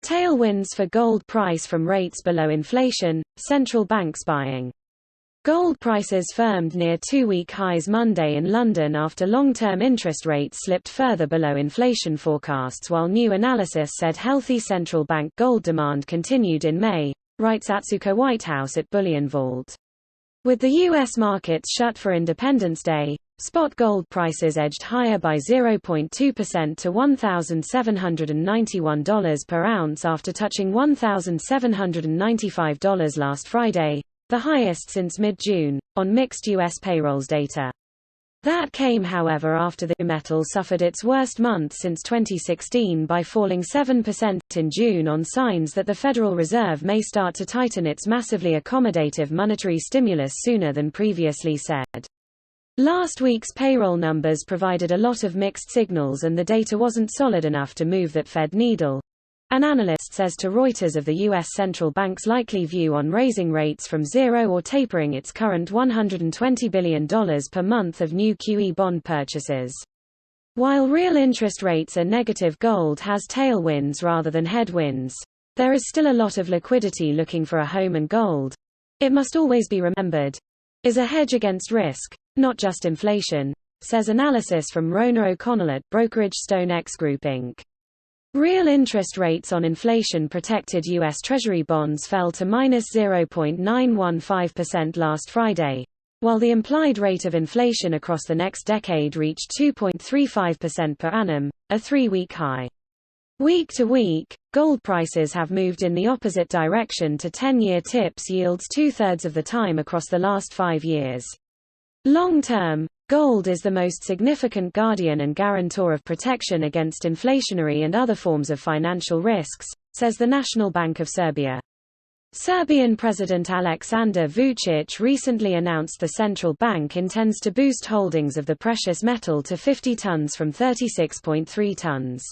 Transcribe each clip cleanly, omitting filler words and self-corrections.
Tailwinds for gold price from rates below inflation, central banks buying. Gold prices firmed near two-week highs Monday in London after long-term interest rates slipped further below inflation forecasts, while new analysis said healthy central bank gold demand continued in May, writes Atsuko Whitehouse at BullionVault. With the U.S. markets shut for Independence Day, spot gold prices edged higher by 0.2% to $1,791 per ounce after touching $1,795 last Friday, the highest since mid-June, on mixed U.S. payrolls data. That came, however, after the metal suffered its worst month since 2016 by falling 7% in June on signs that the Federal Reserve may start to tighten its massively accommodative monetary stimulus sooner than previously said. Last week's payroll numbers provided a lot of mixed signals and the data wasn't solid enough to move that Fed needle. An analyst says to Reuters of the U.S. central bank's likely view on raising rates from zero or tapering its current $120 billion per month of new QE bond purchases. While real interest rates are negative, gold has tailwinds rather than headwinds. There is still a lot of liquidity looking for a home, and gold, it must always be remembered, is a hedge against risk, not just inflation, says analysis from Rona O'Connell at brokerage StoneX Group Inc. Real interest rates on inflation-protected U.S. Treasury bonds fell to -0.915% last Friday, while the implied rate of inflation across the next decade reached 2.35% per annum, a three-week high. Week to week, gold prices have moved in the opposite direction to 10-year tips yields two-thirds of the time across the last 5 years. Long-term, gold is the most significant guardian and guarantor of protection against inflationary and other forms of financial risks, says the National Bank of Serbia. Serbian President Aleksandar Vučić recently announced the central bank intends to boost holdings of the precious metal to 50 tons from 36.3 tons.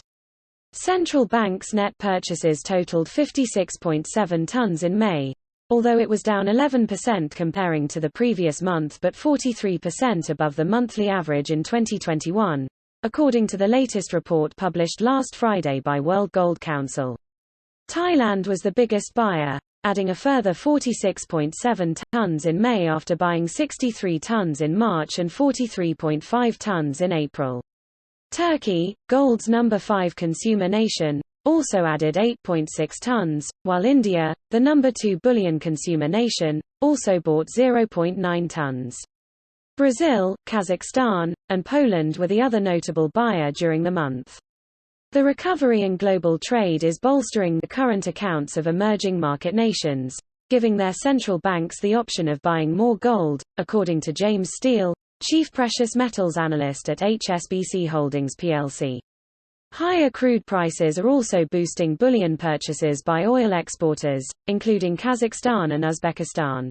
Central bank's net purchases totaled 56.7 tons in May, although it was down 11% comparing to the previous month but 43% above the monthly average in 2021, according to the latest report published last Friday by World Gold Council. Thailand was the biggest buyer, adding a further 46.7 tons in May after buying 63 tons in March and 43.5 tons in April. Turkey, gold's number 5 consumer nation, also added 8.6 tons, while India, the number 2 bullion consumer nation, also bought 0.9 tons. Brazil, Kazakhstan, and Poland were the other notable buyer during the month. The recovery in global trade is bolstering the current accounts of emerging market nations, giving their central banks the option of buying more gold, according to James Steele, chief precious metals analyst at HSBC Holdings plc. Higher crude prices are also boosting bullion purchases by oil exporters, including Kazakhstan and Uzbekistan.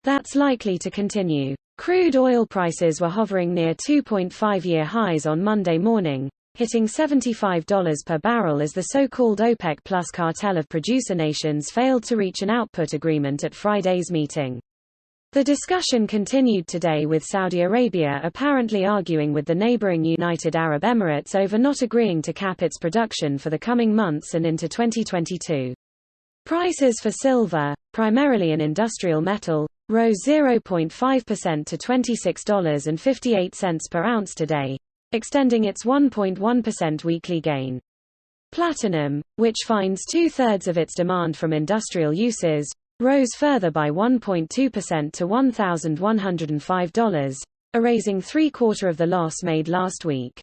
That's likely to continue. Crude oil prices were hovering near 2.5-year highs on Monday morning, hitting $75 per barrel as the so-called OPEC Plus cartel of producer nations failed to reach an output agreement at Friday's meeting. The discussion continued today with Saudi Arabia apparently arguing with the neighboring United Arab Emirates over not agreeing to cap its production for the coming months and into 2022. Prices for silver, primarily an industrial metal, rose 0.5% to $26.58 per ounce today, extending its 1.1% weekly gain. Platinum, which finds two-thirds of its demand from industrial uses, rose further by 1.2% to $1,105, erasing three-quarters of the loss made last week.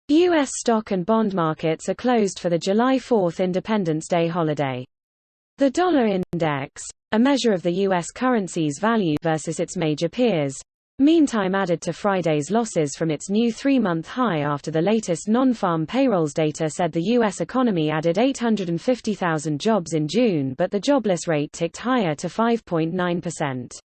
U.S. stock and bond markets are closed for the July 4th Independence Day holiday. The dollar index, a measure of the U.S. currency's value versus its major peers, meantime added to Friday's losses from its new three-month high after the latest non-farm payrolls data said the U.S. economy added 850,000 jobs in June, but the jobless rate ticked higher to 5.9%.